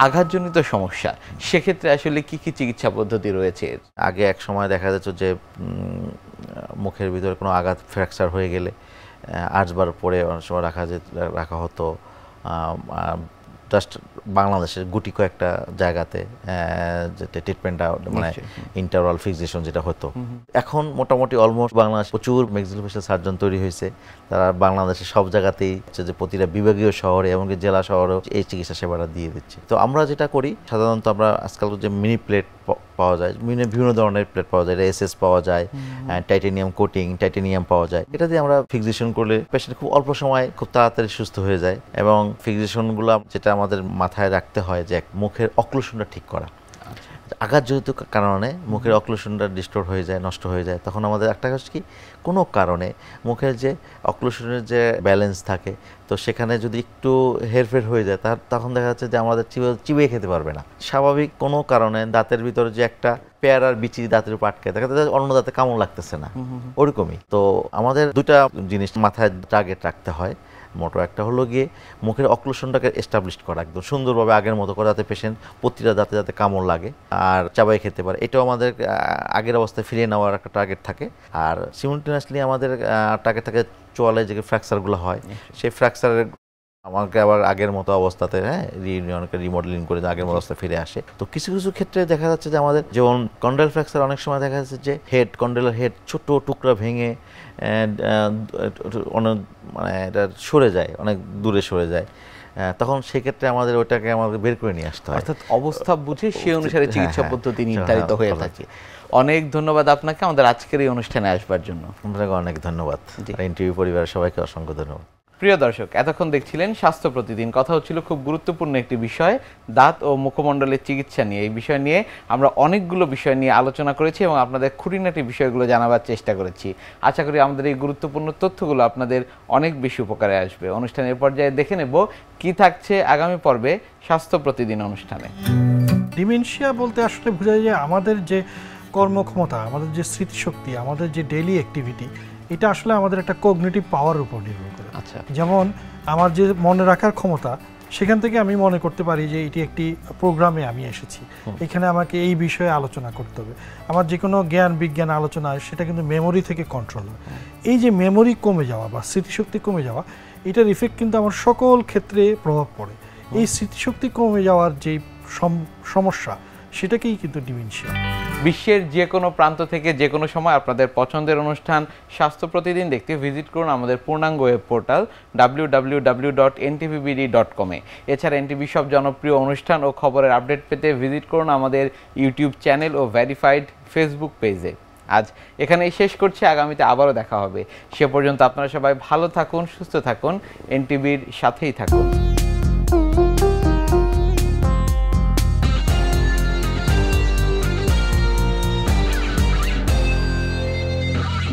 আঘাতজনিত সমস্যা, সেক্ষেত্রে আসলে কি কি চিকিৎসা পদ্ধতি রয়েছে? আগে এক সময় দেখা যেত যে মুখের ভিতরে কোনো আঘাত ফ্র্যাকচার হয়ে গেলে আসবার পরে অনেক সময় রাখা হতো জাস্ট বাংলাদেশের গুটি কয়েকটা জায়গাতে যেটা ট্রিটমেন্টটা মানে ইন্টারওয়াল ফিক্সেশন যেটা হতো। এখন মোটামুটি অলমোস্ট বাংলাদেশ প্রচুর ম্যাক্সিলোফেশিয়াল সার্জন তৈরি হয়েছে, তারা বাংলাদেশের সব জায়গাতেই যে প্রতিটা বিভাগীয় শহরে এমনকি জেলা শহরেও এই চিকিৎসা সেবাটা দিয়ে দিচ্ছে। তো আমরা যেটা করি সাধারণত আমরা আজকাল যে মিনি প্লেট পাওয়া যায়, বিভিন্ন ধরনের প্লেট পাওয়া যায়, এসএস পাওয়া যায়, টাইটেনিয়াম কোটিং, টাইটেনিয়াম পাওয়া যায়। এটা দিয়ে আমরা ফিক্সেশন করলে পেশেন্ট খুব অল্প সময় খুব তাড়াতাড়ি সুস্থ হয়ে যায়। এবং ফিক্সেশনগুলো যেটা আমাদের মাথায় রাখতে হয় যে মুখের অক্লুশনটা ঠিক করা। আঘাতজনিত কারণে মুখের অক্লুশনটা ডিস্টোর্ট হয়ে যায়, নষ্ট হয়ে যায়, তখন আমাদের একটা কাজ কি, কোনো কারণে মুখের যে অক্লুশনের যে ব্যালেন্স থাকে তো সেখানে যদি একটু হেরফের হয়ে যায় তখন দেখা যাচ্ছে যে আমাদের চিবিয়ে খেতে পারবে না। স্বাভাবিক কোনো কারণে দাঁতের ভিতরে যে একটা পেয়ারার বিচি দাঁতের উপর আটকে দেখা যাচ্ছে অন্য দাঁতে কামড় লাগতেছে না, ওরকমই। তো আমাদের দুটা জিনিস মাথায় টার্গেট রাখতে হয়। মোটো একটা হলো গিয়ে মুখের অক্লুশনটাকে এস্টাবলিশ করা একদম সুন্দরভাবে আগের মতো করে, যাতে পেশেন্ট প্রতিটা দাঁতে যাতে কামড় লাগে আর চাবাই খেতে পারে, এটাও আমাদের আগের অবস্থায় ফিরিয়ে নেওয়ার একটা টার্গেট থাকে। আর সিমultaneously আমাদের টার্গেট থাকে চোয়ালে যে ফ্র্যাকচারগুলো হয় সেই ফ্র্যাকচারের আমাকে আবার আগের মতো অবস্থাতে রিইউনিয়নকে রিমডেলিং করে আগের মতো অবস্থা ফিরে আসে। তো কিছু কিছু ক্ষেত্রে দেখা যাচ্ছে যে আমাদের যেমন কন্ডাইল ফ্র্যাকচার অনেক সময় দেখা যাচ্ছে যে কন্ডাইলের হেড ছোট টুকরা ভেঙে অনেক মানে এটা সরে যায়, অনেক দূরে সরে যায়, তখন সেক্ষেত্রে আমাদের ওইটাকে আমাদের বের করে নিয়ে আসতে হয়, অর্থাৎ অবস্থা বুঝে সেই অনুসারে চিকিৎসা পদ্ধতি নির্ধারিত হয়ে থাকে। অনেক ধন্যবাদ আপনাকে আমাদের আজকের এই অনুষ্ঠানে আসবার জন্য। আপনাকে অনেক ধন্যবাদ। এনটিভি পরিবারের সবাইকে অসংখ্য ধন্যবাদ। প্রিয় দর্শক, এতক্ষণ দেখছিলেন স্বাস্থ্য প্রতিদিন। কথা হচ্ছিল খুব গুরুত্বপূর্ণ একটি বিষয়, দাঁত ও মুখমণ্ডলের চিকিৎসা নিয়ে। এই বিষয় নিয়ে আমরা অনেকগুলো বিষয় নিয়ে আলোচনা করেছি এবং আপনাদের খুঁটিনাটি বিষয়গুলো জানাবার চেষ্টা করেছি। আশা করি আমাদের এই গুরুত্বপূর্ণ তথ্যগুলো আপনাদের অনেক বেশি উপকারে আসবে। অনুষ্ঠানের পর্যায়ে দেখে নেব কি থাকছে আগামী পর্বে স্বাস্থ্য প্রতিদিন অনুষ্ঠানে। ডিমেনশিয়া বলতে আসলে বোঝা যায় আমাদের যে কর্মক্ষমতা, আমাদের যে স্মৃতিশক্তি, আমাদের যে ডেইলি অ্যাক্টিভিটি, এটা আসলে আমাদের একটা কগনিটিভ পাওয়ার উপর নির্ভর করে। আচ্ছা, যেমন আমার যে মনে রাখার ক্ষমতা, সেখান থেকে আমি মনে করতে পারি যে এটি একটি প্রোগ্রামে আমি এসেছি, এখানে আমাকে এই বিষয়ে আলোচনা করতে হবে। আমার যে কোনো জ্ঞান বিজ্ঞান আলোচনা সেটা কিন্তু মেমোরি থেকে কন্ট্রোল হয়। এই যে মেমোরি কমে যাওয়া বা স্মৃতিশক্তি কমে যাওয়া, এটার ইফেক্ট কিন্তু আমার সকল ক্ষেত্রে প্রভাব পড়ে। এই স্মৃতিশক্তি কমে যাওয়ার যে সমস্যা, সেটাকেই কিন্তু ডিমেনশিয়া। বিশ্বের যে কোনো প্রান্ত থেকে যে কোনো সময় আপনাদের পছন্দের অনুষ্ঠান স্বাস্থ্য প্রতিদিন দেখতে ভিজিট করুন আমাদের পূর্ণাঙ্গ ওয়েব পোর্টাল www.ntvbd.com এ। এছাড়া এনটিভি সব জনপ্রিয় অনুষ্ঠান ও খবরের আপডেট পেতে ভিজিট করুন আমাদের ইউটিউব চ্যানেল ও ভেরিফাইড ফেসবুক পেজে। আজ এখানেই শেষ করছি, আগামীতে আবারও দেখা হবে। সে পর্যন্ত আপনারা সবাই ভালো থাকুন, সুস্থ থাকুন, এনটিভির সাথেই থাকুন।